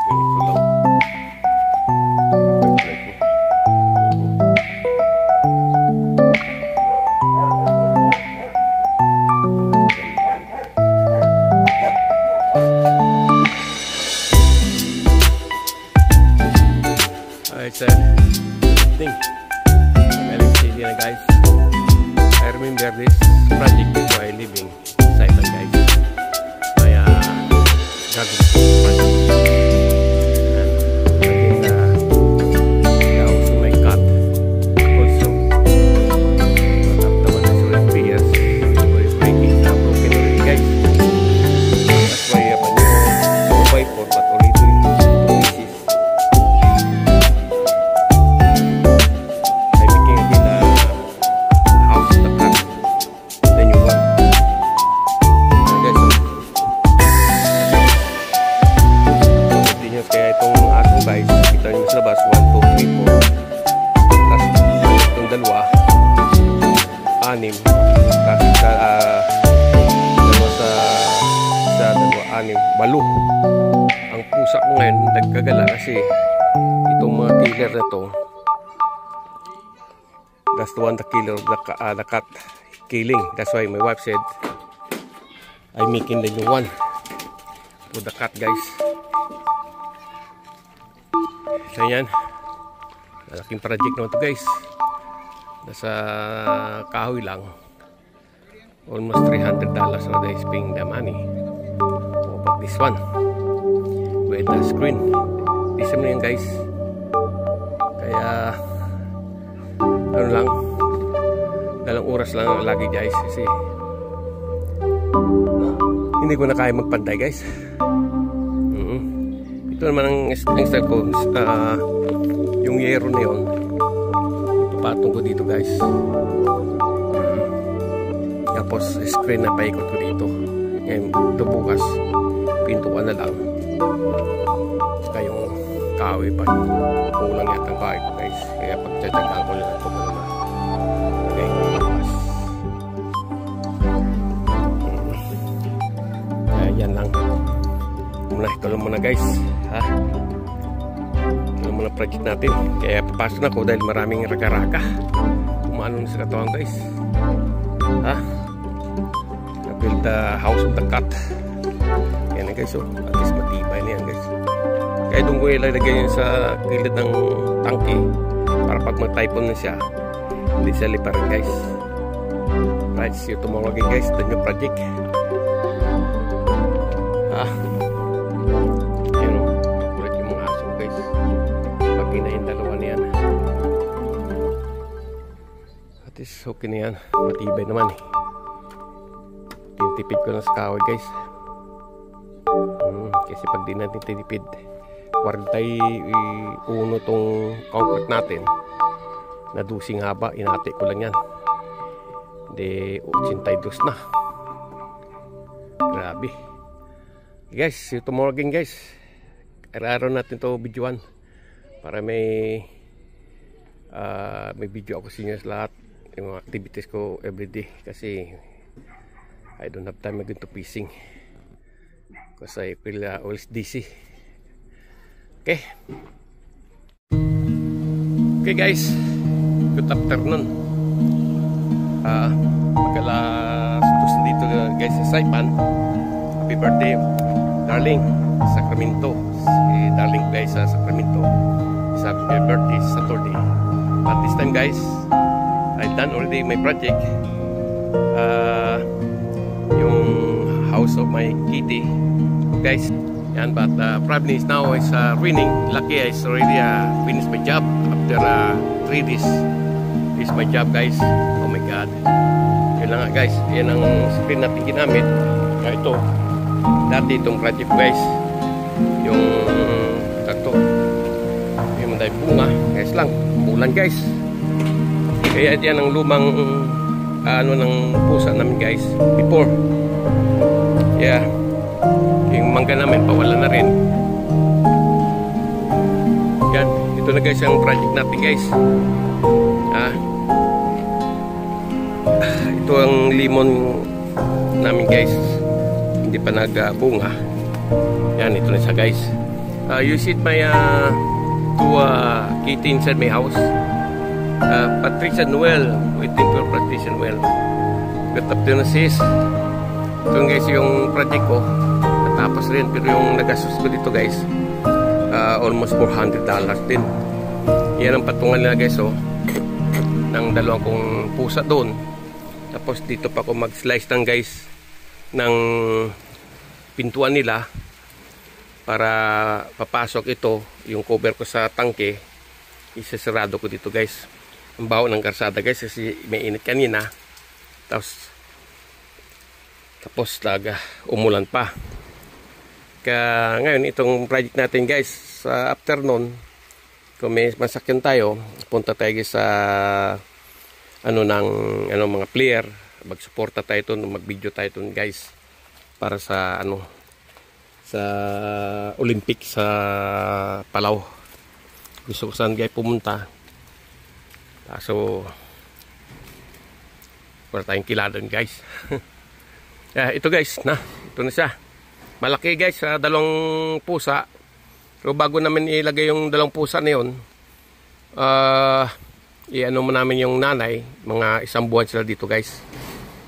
Ganito lang. It's a thing. LCD na guys. I remember this project before I living Saipan guys. Kaya gagawin ko project. I also may cut. Also, after 1 or 2 years, we're breaking na broken already guys. That's why I have a new 4x4 but already 2 pieces. Kaya itong aso guys, kita nyo sa labas 1, 2, 3, 4 tapos itong dalawa 6 tapos dalawa sa dalawa 6, 8. Ang pusa ko ngayon nagkagala kasi itong mga killer na to, that's the one the killer the cat killing. That's why my wife said I'm making the new one for the cat guys. So yan, malaking project naman to guys. Nasa kahoy lang, almost $300 na they spending the money. Oh, but this one with the screen, isang na yan guys. Kaya ano lang, dalang oras lang lagi guys kasi hindi ko na kaya magpantay guys. Ito naman ang style ko, yung yero na yun ipapatong ko dito guys. Tapos screen na paikot ko dito. Ngayon ito bukas pintuan na lang, saka yung kahoy pa kulang yata ang kahoy ko guys, kaya pagtsatsagaan ko lang ito muna. Okay, bukas kaya yan lang muna, ito lang muna guys ha. Ito muna project natin. Kaya papasok na ako dahil maraming raga-raga umano na sa katawan guys ha. Na-build the house of the cat. Yan na guys, so at least matibay na yan guys. Kaya doon ko ilalagay yun sa gilid ng tangke para pag mag-typhoon na siya hindi siya liparin guys. Right, see you tomorrow again guys, the new project ha. Okay na yan, matibay naman eh. Tinitipid ko lang sa kahoy guys. Kasi pag di natin tinitipid 41 tong concrete natin na dusing haba, inati ko lang yan de 82 na. Grabe guys, see you tomorrow again guys. Araw-araw natin to videoan para may video ako sa inyo sa lahat yung mga activities ko everyday kasi I don't have time again to fishing because I feel always dizzy. Okay guys, good afternoon. Mag-alas 2 dito guys sa Saipan. Happy birthday darling Sacramento. Si darling guys sa Sacramento, happy birthday Saturday. But this time guys, I've done already my project, yung house of my kitty guys yan, but problem is now is raining. Lucky I already finished my job after 3 days. This is my job guys. Oh my god, yun lang nga guys, yan ang screen natin ginamit. Ito dati itong project guys, yung takto yung manday bunga guys lang, bulan guys. Kaya yan ang lumang ano ng pusa namin guys before. Yeah, yung mangga namin pawala na rin. Yan, ito na guys ang project natin guys. Ito ang limon namin guys, hindi pa nagbunga. Yan, ito na siya guys. You see my two kitty inside my house. Patricia Noel, waiting for Patricia Noel. Good afternoon sis. Ito guys yung project ko. Natapos rin, pero yung nagastos ko dito guys, almost $400 din. Yan ang patungan nila guys, oh, ng dalawang kong pusa doon. Tapos dito pa ako mag-slice ng guys ng pintuan nila para papasok ito, yung cover ko sa tangke, isasarado ko dito guys. Ang baho ng karsada guys kasi may init kanina. Tapos talaga umulan pa. Kaya ngayon itong project natin guys, sa afternoon kung may masakyan tayo, punta tayo guys sa mga player, magsuporta tayo doon, mag-video tayo doon guys para sa sa Olympic sa Palau. Gusto ko saan guys pumunta. So wala tayong kilala doon guys. Ito guys, ito na siya. Malaki guys, dalawang pusa. So bago namin ilagay yung dalawang pusa na yun, i-ano mo namin yung nanay, mga 1 buwan sila dito guys.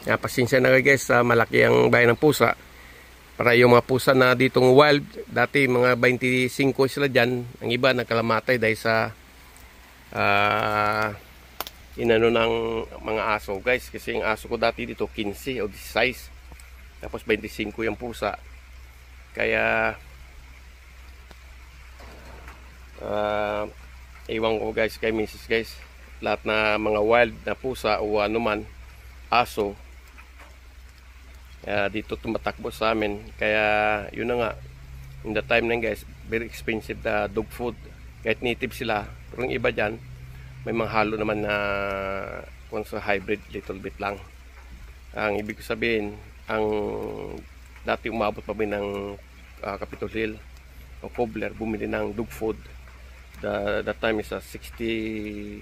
Pasensya na guys, malaki ang bayan ng pusa. Para yung mga pusa na ditong wild, dati mga 25 sila dyan. Ang iba nagkalamatay dahil sa inano ng mga aso guys. Kasi yung aso ko dati dito 15 o 16. Tapos 25 yung pusa. Kaya iwan ko guys kay Mrs. guys, lahat na mga wild na pusa o anuman aso, dito tumatakbo sa amin. Kaya yun na nga, in the time na guys, very expensive na dog food. Kahit native sila, pero yung iba dyan may mga halo naman na kung sa hybrid, little bit lang. Ang ibig ko sabihin, ang dati umabot pa ng Capitol Hill o Cobbler, bumili ng dog food. That time is 60,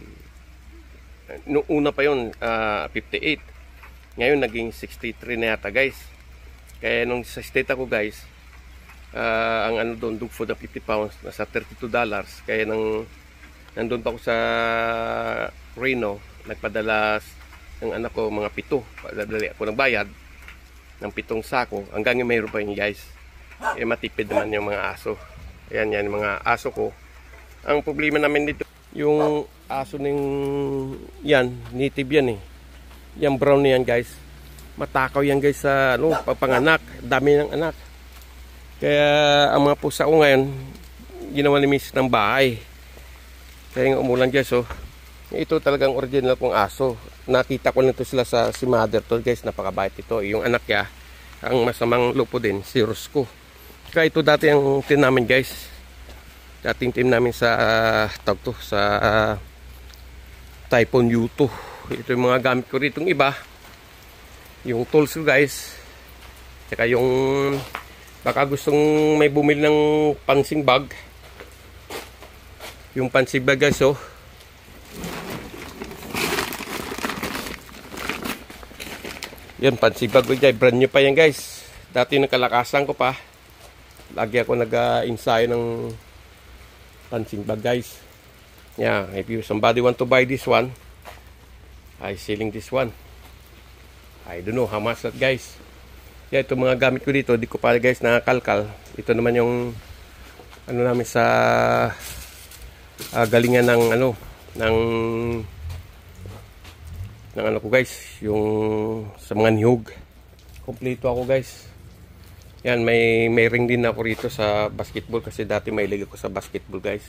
noong una pa yun 58. Ngayon naging 63 na yata guys. Kaya nung sa state ako guys, ang doon dog food na 50 pounds nasa $32. Kaya nandun pa ako sa Reno, nagpadala ng anak ko mga 7. Padali ako ng bayad ng 7 sako. Hanggang yung mayroon pa yun guys. Matipid naman yung mga aso. Ayan yan yung mga aso ko. Ang problema namin dito, yung aso ng yan, native yan eh. Yung brown na yan guys, matakaw yan guys sa pagpanganak. Dami ng anak. Kaya ang mga pusa ko ngayon, ginawa ni Miss ng bahay. Kaya yung umulan guys, oh. Ito talagang original kong aso. Nakita ko nito sila sa si mother to guys, napakabait ito. Yung anak niya, ang masamang lupo din, si Rosco. Kaya ito dati ang team namin guys. Dating team namin sa Typhoon U2. Ito yung mga gamit ko rito. Yung iba, yung tools ko guys. Tsaka yung baka gustong may bumili ng pansing bag. Yung pansing bag guys, oh. Yan, pansing bag ko dyan. Brand new pa yan guys. Dati nakalakasan ko pa. Lagi ako nag-ensayo ng pansing bag guys. Yeah, if you somebody want to buy this one, I selling this one. I don't know how much that guys. Yeah, ito mga gamit ko dito, di ko pa guys nakakalkal. Ito naman yung namin sa galingan ng ng ko guys, yung sa mga niyog. Kompleto ako guys. Yan, may ring din ako rito sa basketball kasi dati may liga ko sa basketball guys.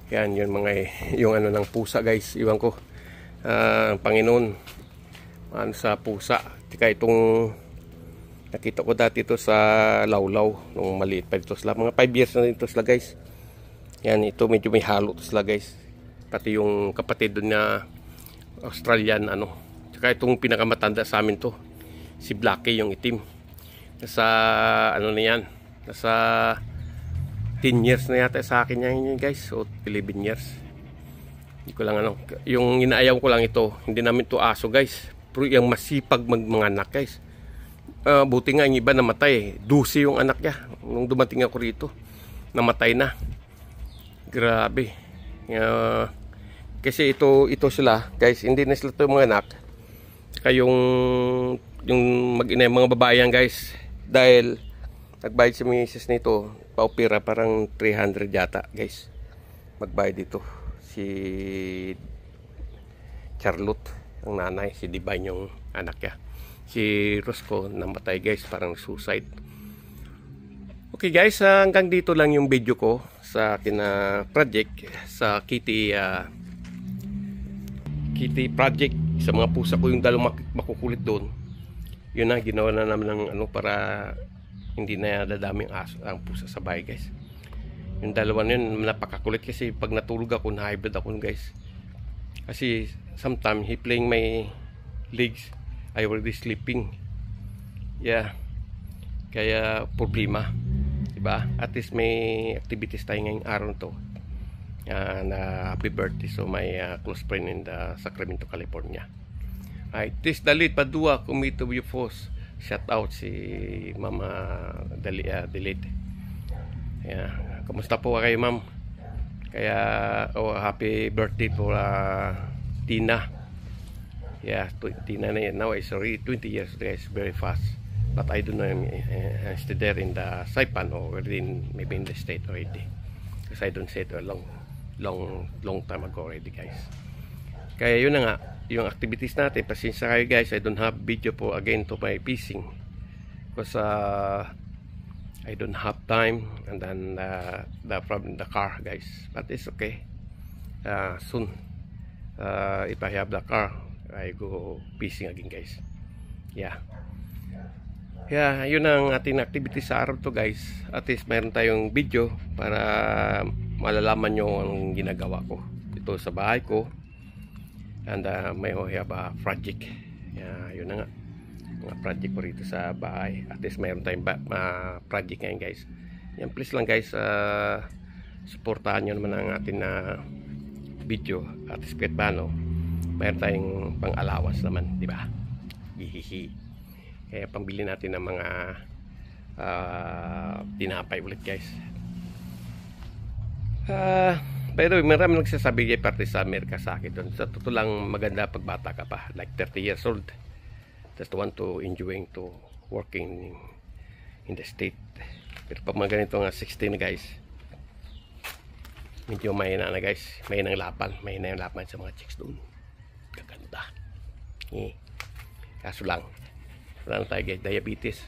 Yan, yun yung ng pusa guys. Iwan ko, ang Panginoon sa pusa. Tika itong nakita ko dati ito sa Lawlaw nung maliit pa ito sila. Mga 5 years na ito sila guys. Yan, ito medyo may halo ito sila guys. Pati yung kapatid doon na Australian Tsaka itong pinakamatanda sa amin to, si Blackie, yung itim. Nasa na yan, nasa 10 years na yata sa akin yan guys, o 11 years. Hindi ko lang yung inaayaw ko lang ito, hindi namin to aso guys, pero yung masipag mga anak guys. Buti nga yung iba namatay. 12 yung anak niya. Nung dumating ako rito, namatay na. Grabe. Kasi ito sila, guys, hindi na sila ito mga anak. Saka yung mag-ina, mga babae yan, guys. Dahil nagbayad si misis nito, paupira parang 300 yata, guys. Magbayad dito. Si Charlotte, ang nanay, si Divine yung anak niya. Si Roscoe namatay, guys, parang suicide. Okay, guys, hanggang dito lang yung video ko sa akin na project sa Kitty project. Sa mga pusa ko yung dalawang makukulit doon. Yun na, ginawa na namin ng ano para hindi na dadami ang pusa sa bahay, guys. Yung dalawa na yun, napakakulit kasi pag natulog ako, na-hybrid ako, guys. Kasi sometimes he playing my legs, I already sleeping. Yeah. Kaya problema. Diba? At least may activities tayo ngayong araw to. Na happy birthday so my close friend in the Sacramento, California. This Dalit Padua Comito Bufos. Shout out si Mama Dalit. Yeah. Kamusta po kayo, ma'am? Kaya happy birthday for Tina. Yeah, Tina na yan. Now it's already 20 years, guys. Very fast. But I don't know, still there in the Saipan or maybe in the state already. Because I don't say it a long time ago already, guys. Kaya yun na nga, yung activities natin. Pasensya kayo, guys. I don't have video po again to my fishing. Because I don't have time. And then the problem the car, guys. But it's okay. Soon, if I have the car, I go fishing again, guys. Yeah. Yun ang ating activity sa araw to, guys. At least mayroon tayong video para malalaman nyo ang ginagawa ko ito sa bahay ko. And may have a project. Yun na nga, mga project ko rito sa bahay. At least mayroon tayong project ngayon, guys. Yan, please lang, guys, supportahan nyo naman ang ating video. At least kahit paano, mayroon tayong pang-allowance naman, di ba? Hihihi. Kaya pambili natin ng mga tinapay ulit, guys. By the way, marami nagsasabi kay parte sa Amerika sa akin doon. Sa totoo lang, maganda pagbata ka pa, like 30 years old. Just want to enjoying to working in the state. Pero pag mga ganito nga 16 na, guys, medyo mahina na, guys. Mahina yung lapan sa mga chicks doon. Gaganda. Kaso lang, wala na tayo, guys, diabetes.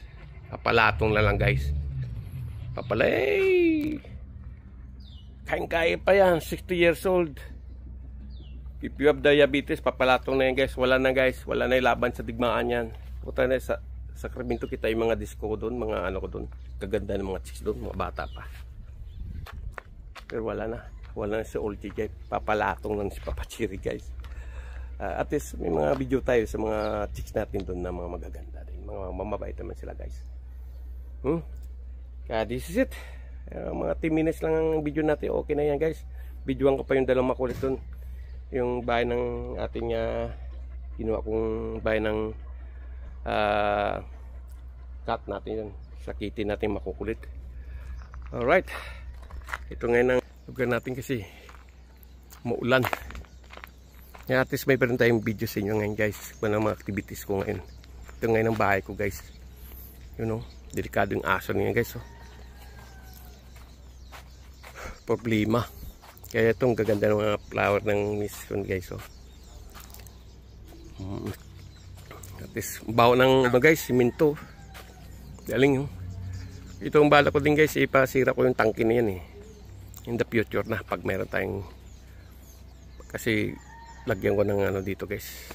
Papalatong na lang, guys. Papalay. Kain-kaya pa yan, 60 years old. If you have diabetes, papalatong na yan, guys. Wala na, guys. Wala na yung laban sa digmaan yan. Puta na sa Sacramento kita yung mga disco doon, mga ano ko doon. Kaganda ng mga chicks doon, mga bata pa. Pero wala na. Wala na si old guys. Papalatong na si Papa Chiri, guys. At least may mga video tayo sa mga chicks natin doon na mga magaganda din. Mga mamabait naman sila, guys. Kaya this is it. Mga 10 minutes lang ang video natin. Okay na yan, guys. Videoan ko pa yung dalawang makulit doon. Yung bahay ng ating ginawa kong bahay ng cat natin yun. Sa kitty natin makukulit. Alright. Ito ngayon ang lugar natin kasi maulan. At least may meron tayong video sa inyo ngayon, guys. Kung ano mga activities ko ngayon. Ito ngayon ang bahay ko, guys. You know, delikado yung aso niya, guys. Problema. Kaya itong gaganda ng mga flower ng mission, guys. At least baho ng guys, simento. Galing yung. Itong bala ko din, guys, ipasira ko yung tangke na yan in the future na pag meron tayong, kasi lagyan ko ng ano dito, guys.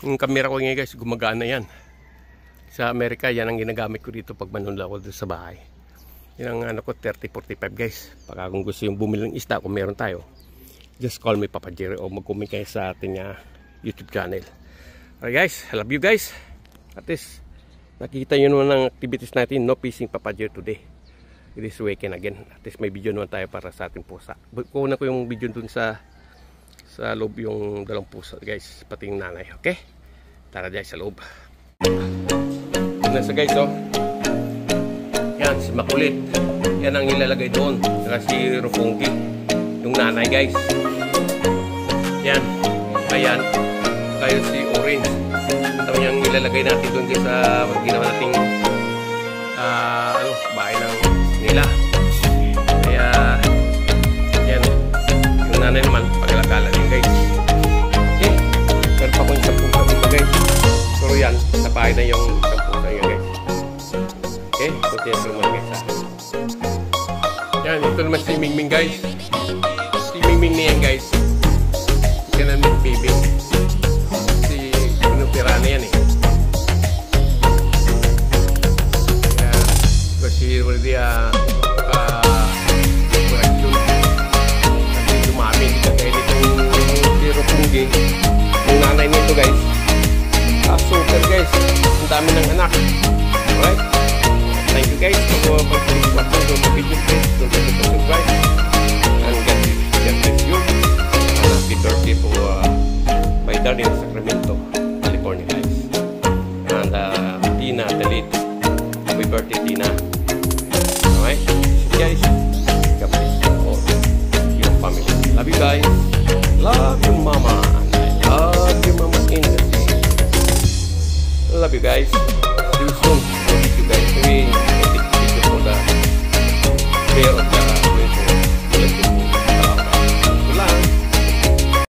Yung camera ko ngayon, guys, gumagana yan. Sa Amerika, yan ang ginagamit ko dito pag manunla ko dito sa bahay. Yan ang ano ko, 30-45, guys. Pagka kung gusto yung bumili ng isda, kung meron tayo, just call me Papa Jerry o mag-comment kayo sa ating YouTube channel. Alright, guys, I love you, guys. At least nakikita nyo naman ang activities natin. No fishing, Papa Jerry, today. It is weekend again. At least may video naman tayo para sa ating pusa. Kukunan ko yung video dun sa loob, yung dalawang pusa, guys, pati yung nanay. Okay, tara, guys, sa loob. na sa guys, oh. Yan, si Makulit. Yan ang ilalagay doon. Saka si Rufungi, yung nanay guys. Yan. Ayan. Kaya si Orange. Ito yung ilalagay natin doon guys sa ginawa nating bahay ng nila. Kaya yan. Yung nanay naman, paglalakala din guys. Okay. Pero pa kung 10 kami pa guys. Pero yan, sa bahay na yung 10 kami guys. Okay. Continue naman guys ha. Yan, ito naman si Mingming guys. Si Mingming niya guys. Hindi ka na nagbibig. Si pinupira na yan eh. Kaya, kasi already operasyon. Kasi dumami. Kaya nitong si Rufungi. Yung nanay nito guys. Super guys. Ang dami ng anak. Alright? Thank you guys. Kung